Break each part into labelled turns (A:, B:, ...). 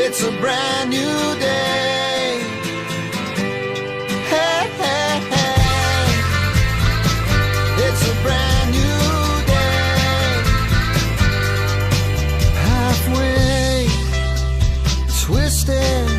A: It's a brand new day. Hey, hey, hey. It's a brand new day. Halfway twisted,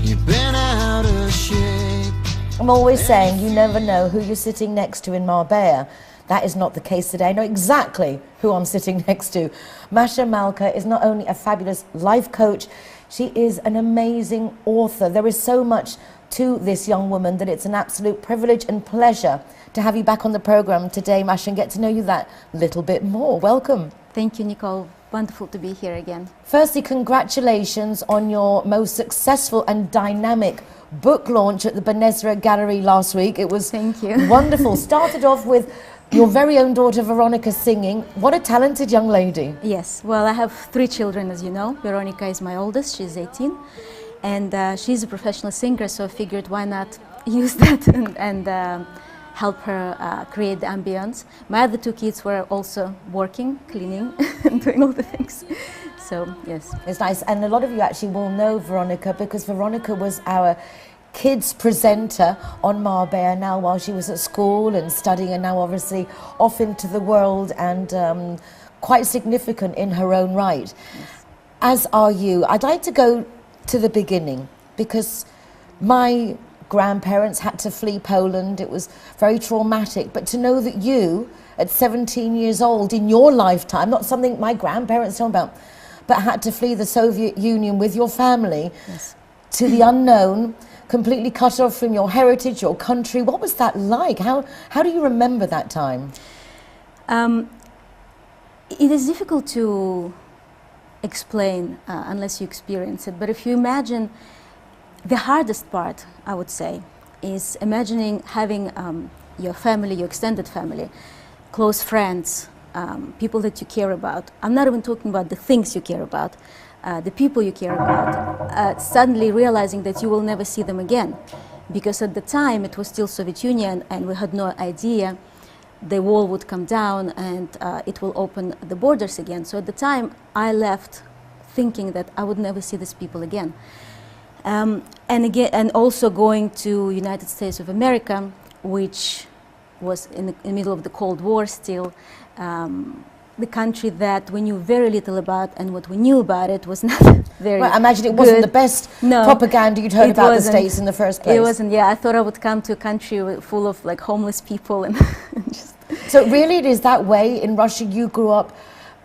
A: you've been out of shape.
B: I'm always saying you never know who you're sitting next to in Marbella. That is not the case today. I know exactly who I'm sitting next to. Masha Malka is not only a fabulous life coach, she is an amazing author. There is so much to this young woman that it's an absolute privilege and pleasure to have you back on the program today, Masha, and get to know you that little bit more. Welcome.
C: Thank you, Nicole. Wonderful to be here again.
B: Firstly, congratulations on your most successful and dynamic book launch at the Benezra Gallery last week. It was
C: Thank you.
B: Wonderful. Started off with your very own daughter Veronica singing. What a talented young lady.
C: Yes, well, I have 3 children, as you know. Veronica is my oldest, she's 18, and she's a professional singer, so I figured why not use that and help her create the ambience. My other 2 kids were also working, cleaning, and doing all the things. So, yes.
B: It's nice, and a lot of you actually will know Veronica because Veronica was our kids presenter on Marbella now while she was at school and studying, and now obviously off into the world and quite significant in her own right.
C: Yes.
B: As are you. I'd like to go to the beginning because my grandparents had to flee Poland. It was very traumatic, but to know that you at 17 years old in your lifetime, not something my grandparents know about, but had to flee the Soviet Union with your family. Yes. To the unknown, completely cut off from your heritage, your country. What was that like? How do you remember that time?
C: It is difficult to explain unless you experience it. But if you imagine, the hardest part, I would say, is imagining having your family, your extended family, close friends, people that you care about. I'm not even talking about the things you care about. The people you care about, suddenly realizing that you will never see them again. Because at the time it was still Soviet Union and we had no idea the wall would come down and it will open the borders again. So at the time I left thinking that I would never see these people again. And also going to United States of America, which was in the middle of the Cold War still. The country that we knew very little about, and what we knew about it was not very
B: Well, I imagine it
C: good.
B: wasn't the best propaganda you'd heard about the States in the first place.
C: It wasn't, yeah. I thought I would come to a country full of like homeless people and just...
B: So really it is that way in Russia. You grew up,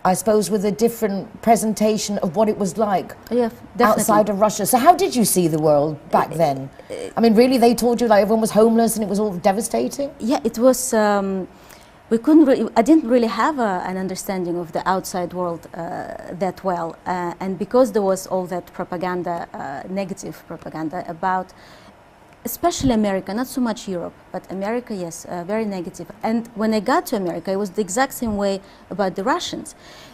B: I suppose, with a different presentation of what it was like outside of Russia. So how did you see the world back then? I mean, really, they told you like everyone was homeless and it was all devastating?
C: Yeah, it was... I didn't really have an understanding of the outside world that well, and because there was all that propaganda, negative propaganda about, especially America, not so much Europe, but America, yes, very negative. And when I got to America, it was the exact same way about the Russians.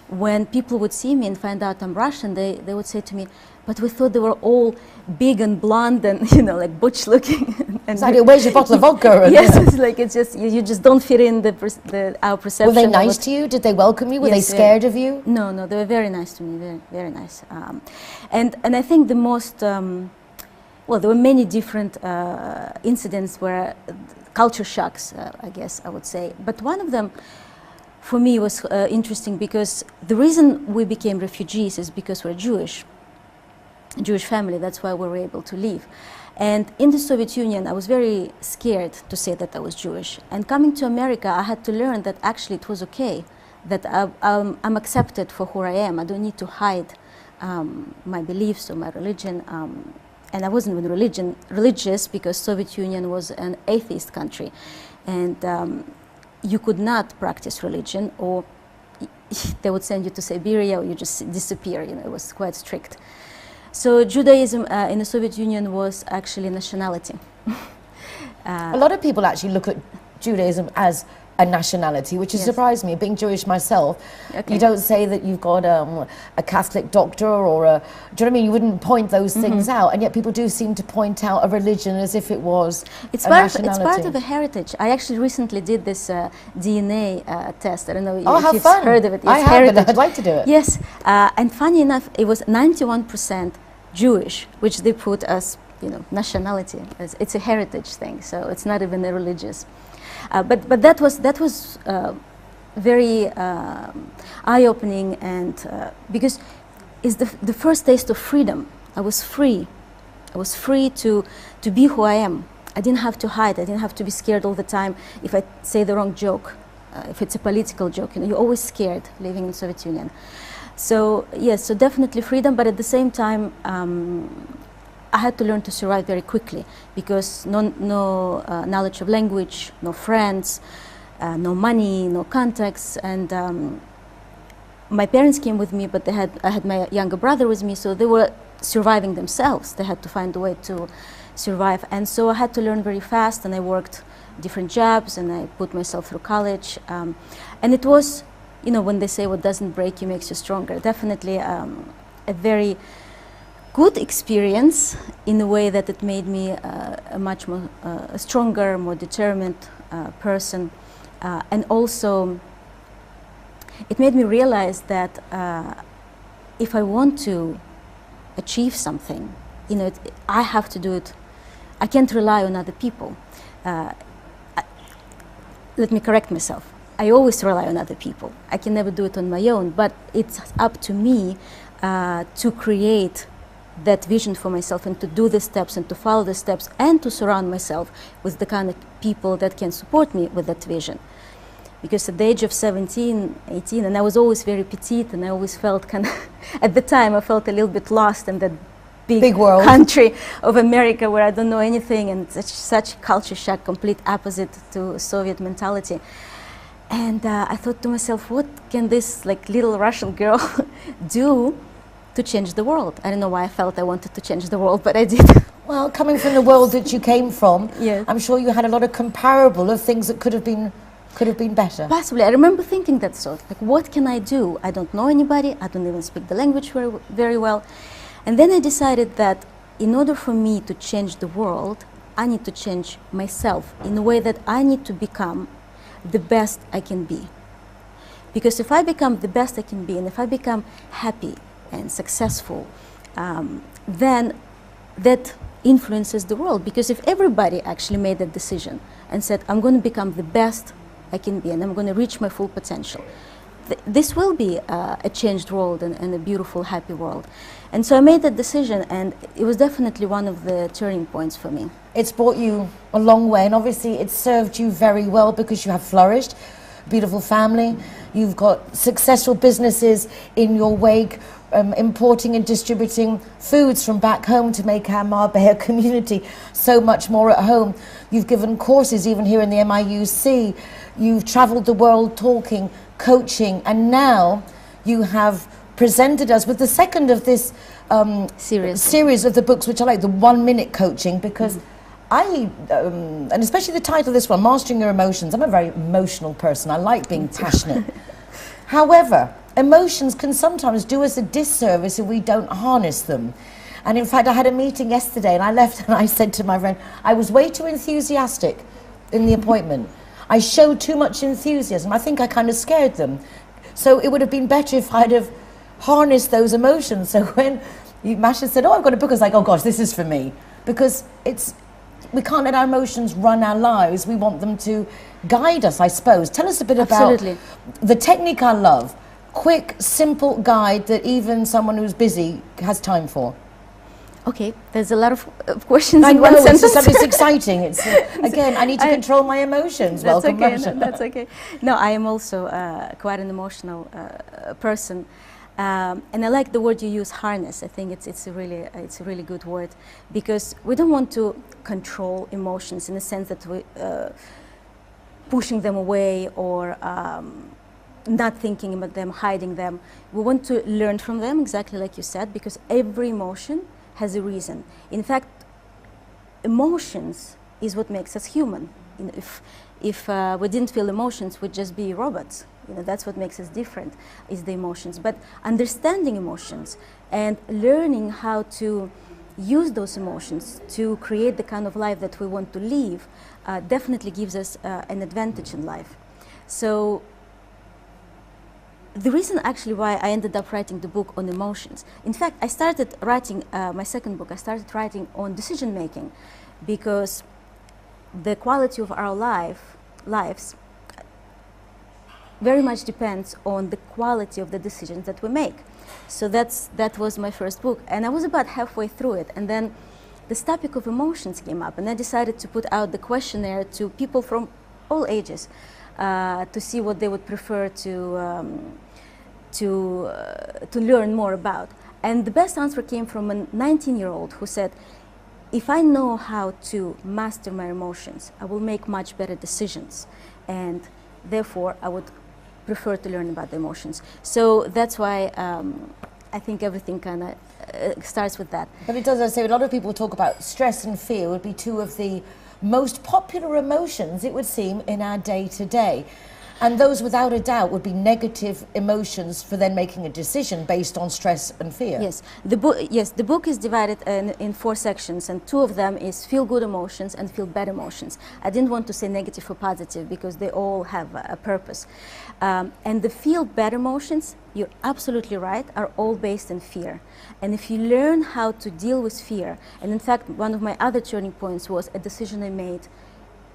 C: When people would see me and find out I'm Russian, they would say to me, but we thought they were all big and blonde and, you know, like butch looking. And
B: like, where's your bottle of vodka?
C: Yes, it's like, it's just, you just don't fit in our perception.
B: Were they nice to you? Did they welcome you? Were they scared of you?
C: No, no, they were very nice to me, very, very nice. And I think the most, well, there were many different incidents where culture shocks, I guess I would say. But one of them, for me, was interesting because the reason we became refugees is because we're Jewish family. That's why we were able to leave. And in the Soviet Union, I was very scared to say that I was Jewish. And coming to America, I had to learn that actually it was okay, that I'm accepted for who I am. I don't need to hide my beliefs or my religion. And I wasn't even religious because Soviet Union was an atheist country. And you could not practice religion, or they would send you to Siberia, or you just disappear. You know, it was quite strict. So Judaism in the Soviet Union was actually nationality.
B: A lot of people actually look at Judaism as a nationality, which has surprised me. Being Jewish myself, you don't say that you've got a Catholic doctor or a, do you know what I mean? You wouldn't point those things out, and yet people do seem to point out a religion as if it was a nationality.
C: It's part of a heritage. I actually recently did this DNA test. I don't know
B: how
C: if you've
B: fun.
C: heard of it. It's
B: I have,
C: heritage.
B: but I'd like to do it.
C: Yes, and funny enough, it was 91% Jewish, which they put as, you know, nationality. It's a heritage thing, so it's not even a religious. But that was very eye-opening, and because it's the first taste of freedom. I was free. I was free to be who I am. I didn't have to hide. I didn't have to be scared all the time if I say the wrong joke, if it's a political joke. You know, you're always scared living in Soviet Union. So yes, so definitely freedom, but at the same time, I had to learn to survive very quickly, because no knowledge of language, no friends, no money, no contacts, and my parents came with me, but I had my younger brother with me, so they were surviving themselves. They had to find a way to survive, and so I had to learn very fast, and I worked different jobs, and I put myself through college, and it was, you know, when they say what doesn't break you makes you stronger, definitely a very good experience, in a way that it made me a much more a stronger, more determined person, and also it made me realize that if I want to achieve something, you know, I have to do it. I can't rely on other people. Let me correct myself. I always rely on other people. I can never do it on my own, but it's up to me to create that vision for myself, and to do the steps, and to follow the steps, and to surround myself with the kind of people that can support me with that vision. Because at the age of 17, 18, and I was always very petite, and I always felt kind of, at the time I felt a little bit lost in that big
B: world
C: country of America, where I don't know anything, and such culture shock, complete opposite to Soviet mentality. And I thought to myself, what can this like little Russian girl do to change the world? I don't know why I felt I wanted to change the world, but I did.
B: Well, coming from the world that you came from,
C: yes.
B: I'm sure you had a lot of comparable of things that could have been better.
C: Possibly. I remember thinking that sort, like, what can I do? I don't know anybody. I don't even speak the language very well. And then I decided that in order for me to change the world, I need to change myself in a way that I need to become the best I can be. Because if I become the best I can be, and if I become happy and successful, then that influences the world. Because if everybody actually made that decision and said, I'm going to become the best I can be, and I'm going to reach my full potential, this will be a changed world, and a beautiful, happy world. And so I made that decision, and it was definitely one of the turning points for me.
B: It's brought you a long way, and obviously it's served you very well, because you have flourished, beautiful family, you've got successful businesses in your wake, importing and distributing foods from back home to make our Marbella community so much more at home. You've given courses even here in the MIUC. You've traveled the world talking, coaching, and now you have presented us with the second of this series of the books, which I like, the 1 minute coaching, because and especially the title of this one, Mastering Your Emotions. I'm a very emotional person. I like being passionate. However, emotions can sometimes do us a disservice if we don't harness them. And in fact, I had a meeting yesterday, and I left and I said to my friend, I was way too enthusiastic in the appointment. I showed too much enthusiasm. I think I kind of scared them. So it would have been better if I'd have harnessed those emotions. So when Masha said, oh, I've got a book, I was like, oh gosh, this is for me. Because we can't let our emotions run our lives. We want them to guide us, I suppose. Tell us a bit about the technique I love. Quick, simple guide that even someone who's busy has time for.
C: Okay, there's a lot of questions
B: I
C: in
B: know,
C: one sentence.
B: It's exciting. It's again, I need to control my emotions.
C: That's
B: Welcome,
C: okay.
B: Masha.
C: That's okay. No, I am also quite an emotional person, and I like the word you use, harness. I think it's a really good word, because we don't want to control emotions in the sense that we pushing them away or not thinking about them, hiding them. We want to learn from them, exactly like you said, because every emotion has a reason. In fact, emotions is what makes us human. You know, if we didn't feel emotions, we'd just be robots. You know, that's what makes us different, is the emotions. But understanding emotions and learning how to use those emotions to create the kind of life that we want to live definitely gives us an advantage in life. So the reason actually why I ended up writing the book on emotions, in fact, I started writing my second book, I started writing on decision making, because the quality of our lives very much depends on the quality of the decisions that we make. So that was my first book, and I was about halfway through it, and then this topic of emotions came up, and I decided to put out the questionnaire to people from all ages to see what they would prefer to learn more about. And the best answer came from a 19-year-old who said, if I know how to master my emotions, I will make much better decisions, and therefore I would prefer to learn about the emotions. So that's why I think everything kind of starts with that.
B: But it does, I say, a lot of people talk about stress and fear would be two of the most popular emotions, it would seem, in our day-to-day. And those, without a doubt, would be negative emotions for then making a decision based on stress and fear.
C: Yes, the book is divided in 4 sections, and 2 of them is feel-good emotions and feel-bad emotions. I didn't want to say negative or positive because they all have a purpose. And the feel-bad emotions, you're absolutely right, are all based in fear. And if you learn how to deal with fear, and in fact, one of my other turning points was a decision I made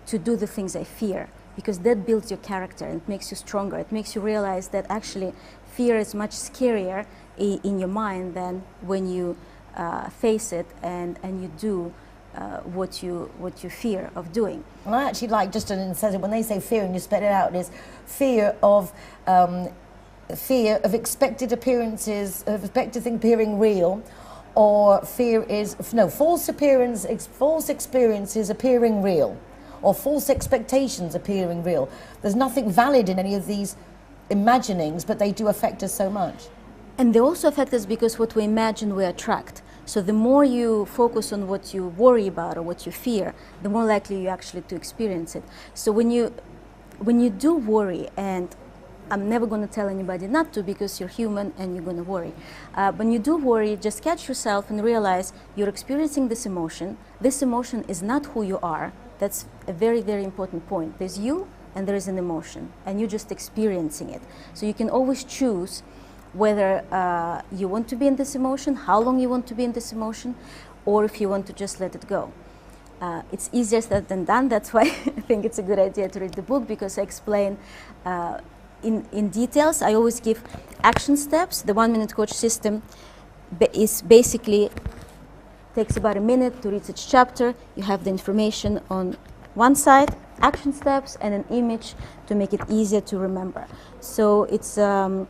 C: to do the things I fear, because that builds your character and makes you stronger. It makes you realize that actually fear is much scarier in your mind than when you face it and you do what you fear of doing.
B: Well, I actually like just an incentive when they say fear and you spell it out, is fear of expected appearances, of expected things appearing real, or fear is false experiences appearing real, or false expectations appearing real. There's nothing valid in any of these imaginings, but they do affect us so much.
C: And they also affect us because what we imagine we attract. So the more you focus on what you worry about or what you fear, the more likely you actually to experience it. So when you do worry, and I'm never going to tell anybody not to, because you're human and you're going to worry. When you do worry, just catch yourself and realize you're experiencing this emotion. This emotion is not who you are. That's a very, very important point. There's you and there is an emotion, and you're just experiencing it. So you can always choose whether you want to be in this emotion, how long you want to be in this emotion, or if you want to just let it go. It's easier said than done. That's why I think it's a good idea to read the book, because I explain in details. I always give action steps. The 1-minute coach system is basically takes about a minute to read each chapter. You have the information on one side, action steps, and an image to make it easier to remember. So it's an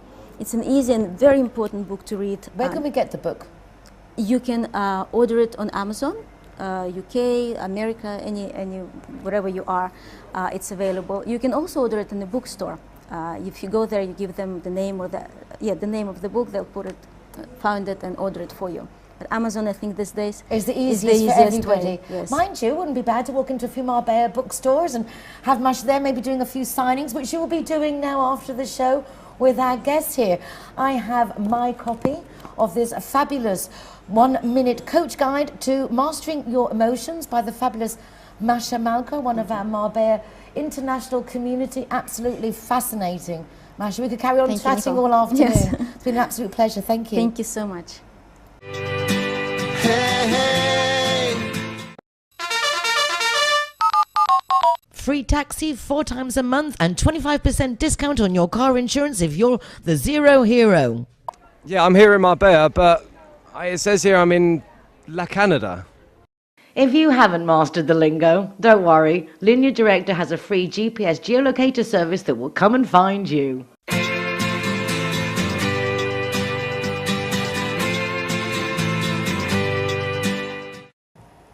C: easy and very important book to read.
B: Where can we get the book?
C: You can order it on Amazon, UK, America, any wherever you are, it's available. You can also order it in the bookstore. If you go there, you give them the name or the name of the book, they'll found it and order it for you. But Amazon, I think these days
B: is the easiest for everybody.
C: way. Yes.
B: Mind you, it wouldn't be bad to walk into a few Marbella bookstores and have Masha there, maybe doing a few signings, which you will be doing now after the show with our guests here. I have my copy of this fabulous 1-minute coach guide to mastering your emotions by the fabulous Masha Malka, one of our Marbella international community. Absolutely fascinating. Masha, we could carry on chatting all afternoon.
C: Yes.
B: It's been an absolute pleasure. Thank you.
C: Thank you so much.
A: Hey, hey.
D: Free taxi 4 times a month and 25% discount on your car insurance if you're the Zero Hero.
E: Yeah, I'm here in Marbella, but it says here I'm in La Canada.
D: If you haven't mastered the lingo, don't worry. Linear Director has a free GPS geolocator service that will come and find you.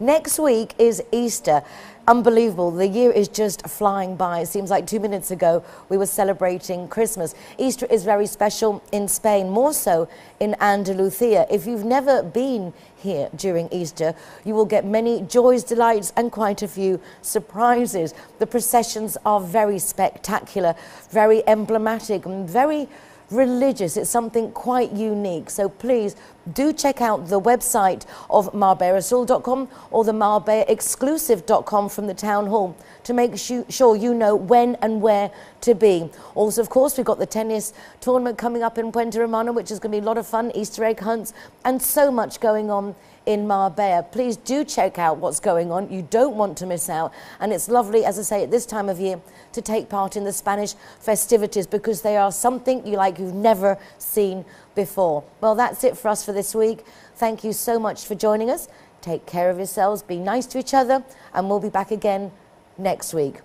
B: Next week is Easter. unbelievable. The year is just flying by. It seems like 2 minutes ago we were celebrating Christmas. Easter is very special in Spain, more so in Andalusia. If you've never been here during Easter, you will get many joys, delights and quite a few surprises. The processions are very spectacular, very emblematic and very religious. It's something quite unique. So please do check out the website of marbellasul.com or the marbellaexclusive.com from the town hall to make sure you know when and where to be. Also, of course, we've got the tennis tournament coming up in Puente Romana, which is going to be a lot of fun, Easter egg hunts and so much going on in Marbella. Please do check out what's going on. You don't want to miss out. And it's lovely, as I say, at this time of year to take part in the Spanish festivities because they are something you've never seen before. Well, that's it for us for this week. Thank you so much for joining us. Take care of yourselves, be nice to each other, and we'll be back again next week.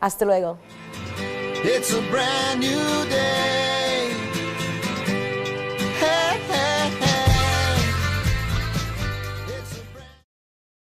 B: Hasta luego.
A: It's a brand new day.